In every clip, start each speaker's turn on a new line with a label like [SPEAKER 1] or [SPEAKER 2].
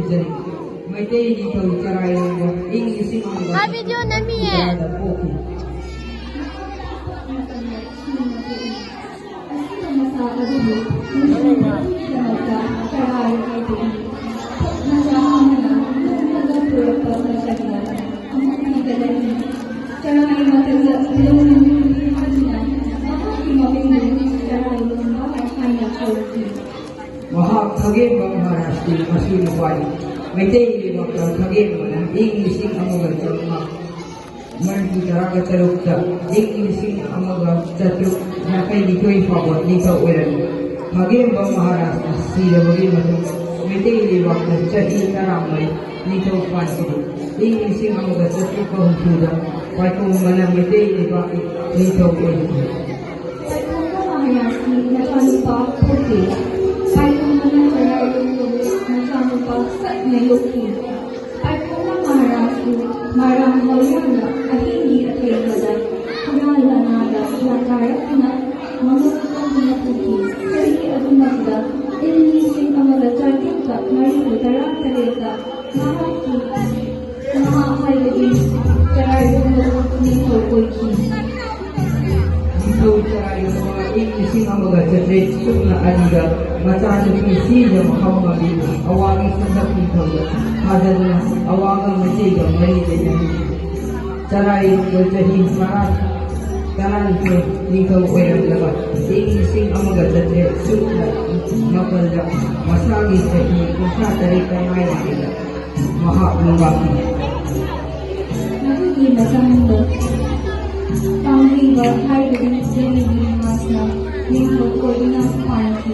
[SPEAKER 1] Jari, Maitei Nito Charayo, English
[SPEAKER 2] video nami
[SPEAKER 1] Wahab Khage Maharashtra Masuri Wali, Maitei Doctor Khage English Amaga Chalma, Mandu Taraga Chalukta, English Amaga Chatruk, Nakai Nikoi Power, Nika Uran, Khage Maharashtra, Sira Vagi Matu, Maitei Doctor Chati Taramai, Nika Pansidi, English Amaga Chatruk Huda, Paiko Mana Maitei Vagi, Nika Uran.
[SPEAKER 3] Marang Maulana, Ahini Akhirada, Hanala Nada, Lakarakana, Mamukana Puki, Sari Abunagda, Illising Amalachatika, Marie Tarantareta, Mahaki, Mahamayadi, Tarayo Niko Koiki.
[SPEAKER 1] Niko Tarayo, Illising Amalachatik, Sukna Adiga, Matana Kisida, Mahamadi, Awagi Sandak Niko. Hadana awagang matiga maliliit Saray Goljahin Marat Karan ko Nikaw Oyang Labat Iising ang magadatri Sukla Mapalda Masagi sa kung satari kamaya nila Mahaplungaki
[SPEAKER 3] Nakikita sa mundo Pangriba Hardin Sinigin Masna Nikaw ko inang panty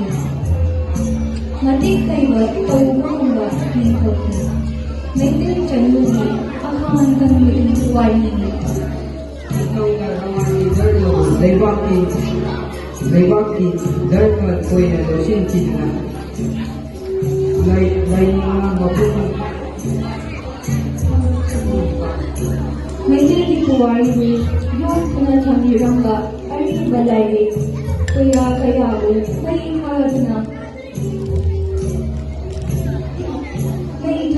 [SPEAKER 3] Matik kayo Tawang ba Nikaw ko Maitay Chanlugi, Akaman kami Wali.
[SPEAKER 1] Ikaw na ramani Dharma, Daibaki, Dharma ko'y na dosintin na. Lain mga mapun.
[SPEAKER 3] Maitay Kikuwari, yung punatamирang ba, ay balay, kaya may ikalad na.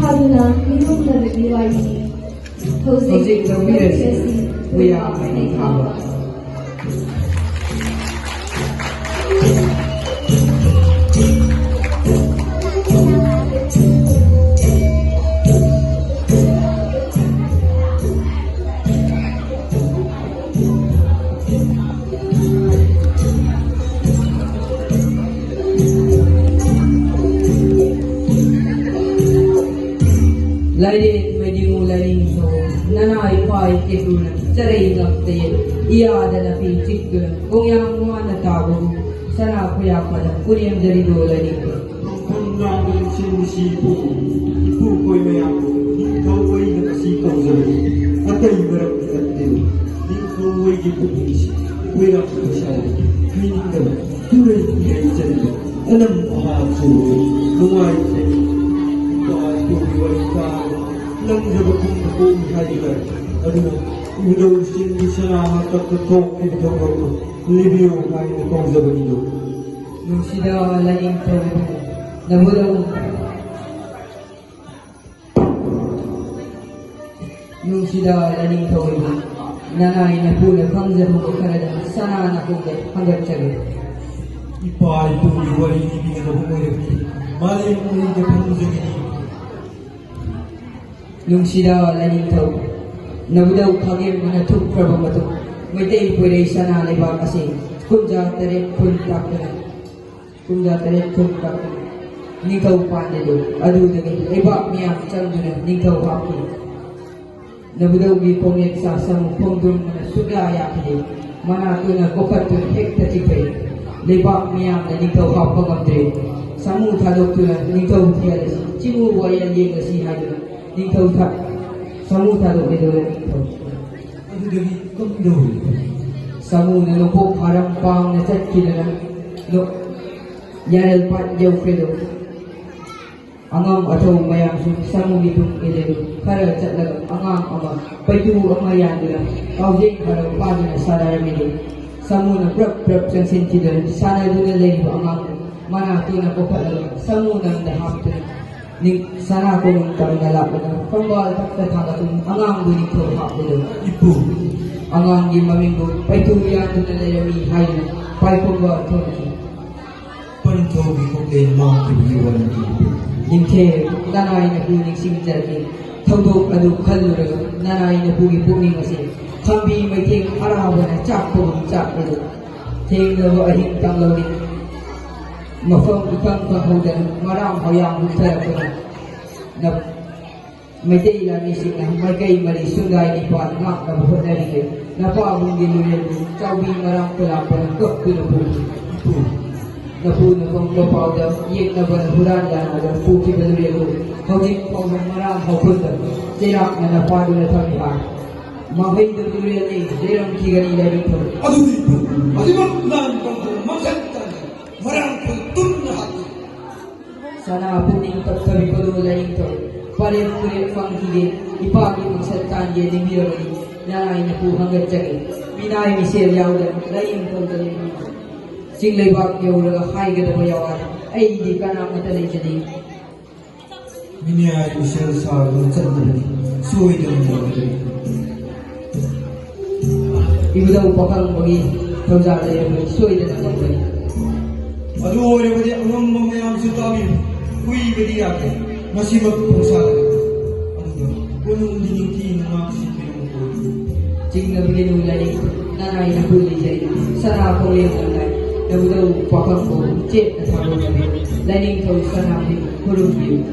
[SPEAKER 3] Haduna, minum dari diwali. Jose
[SPEAKER 1] Ramirez, Kuya Manikawa. Lain medingu lain so nanai pai ketuna cerai ngapte ia ada napi cikuna kong yang mana tahu sana kuya pada kuriam dari dola ni
[SPEAKER 4] kong yang dari sini ibu koi mayang kau koi nak si kau jadi apa ibarat kata ni kau koi ibu ni koi nak bersama kini dah turai yang jadi enam bahasa lumai Nang jabakong akong haligan, udaw sindi salamat at katok kitang ako, libiyo kayo akong zabanido.
[SPEAKER 1] Nung sila laing tayo, nabulaw. Nung sila laing tayo, nanay na pula kang zabong ikarada, sana na kong hanggang sabi.
[SPEAKER 4] Ipay itong iwalay ibigin na bumayag, malay mo rin na pang zabanido.
[SPEAKER 1] Nung sila laing tayo, nabulaw kagim na tukprabang bato, may tayo pwede sana liba kasi kunja tarit kuntak na. Kunja tarit kuntak na. Nikaw panelo, adu dagi, iba miyang chandu na, nikaw haki. Nabulaw gipongit sa samupong dun na sugaya kini, manato na kupat na hekta tipay. Liba miyang na nikaw hapagamdre, samu talok tu na nikaw tiyalas, cimu wayan yung nasihay na. Nikaw tak, samu talok ito na nikaw.
[SPEAKER 4] Adu dagi kamdaw.
[SPEAKER 1] Samu na lupok harampang na chatki na lo yaral pat jaw pedo. Angam atau mayang samu nitong ilero, kara chatlag angam ama, paitu amayan nila, kaujing harap pagi na sadar mili. Samu na prap siyang sentido, sana doon na lalo angam, mana ito na kupat lang, samu nang dahap ito. ning sana ko nung tarunala ko na pambal takta tangatun angang bunik ko hapulo
[SPEAKER 4] 이쁘
[SPEAKER 1] angang gi mamingo paituya tunalami hayo paipoba tonki
[SPEAKER 4] 뻔토기 koklen mangki biwan ipu
[SPEAKER 1] ning nanay na buning simjarni thawdo adu khalura nanay na bugi buning ase khambi mai thing arawa na chakpo chakpo thing na ahing tanglawni mafam ikang kahawdan marang hayang hutara ko na may tila ni sina may kay mali sungay ni pa ngak na buhot na rin na paabong giluyan chawbi marang pala pa ng kakpinapo
[SPEAKER 4] 이쁘
[SPEAKER 1] na puno kong kapaw daw yek na ba huran na na puki baluya ko hawin po ng marang hawpunta tirak na napado na tamiha mahin do duyan ni dirang kiganila dito
[SPEAKER 4] 아주 이쁘 마지막 난 방금 막혔다니 말랑 puntum na hati
[SPEAKER 1] sana puning pagsabi ko doon lang ito pare-pare pang higit ipagi mong saltan yan ni Mironi nanay na po hanggang tiyagin minay ni Sir Yaudan laying ko tayo dito singlay bak yaw laga hay gada bayawan ay hindi ka na matalay siya din
[SPEAKER 4] 미니아이 미셸 사는 짠들이 수호이되는 거거든
[SPEAKER 1] ibu daw pakang magi tawza tayo mo soy na naman
[SPEAKER 4] 아주 어려운데 엉망망망 수다비 후이그디 앞에 마시막 봉사가 아무도 오늘 니니티 나마시 비용고
[SPEAKER 1] jing na bigyan nila ni nanay na huli siya sana ako yung nanay na daw pakang mo chip na tawag namin laning ko sana namin kurong view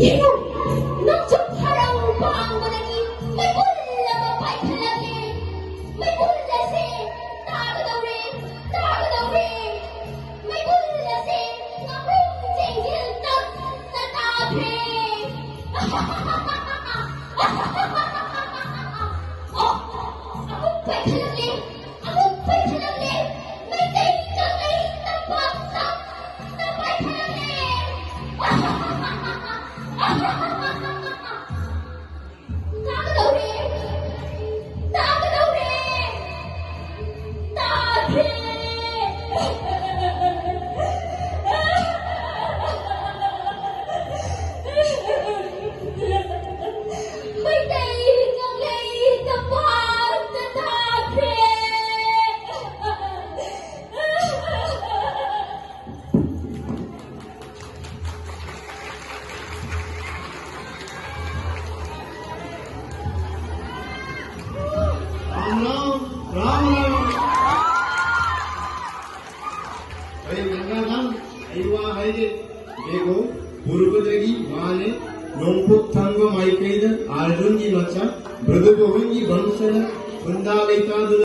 [SPEAKER 3] Yego, nang parang bang manani, may bulla mapaikalagi, may bulla si, tago daw rin, may bulla si, nga tingil na tabi. Oh, ako paikalagi, may tingkali na patak na paikalagi.
[SPEAKER 2] Ram अरे गंगाधाम अयुवा है देखो पूर्वदगी माने नोंपुक थांगो माइकेद अर्जुन जी मचा मृदु गोविंद जी वंशल कुंदालिका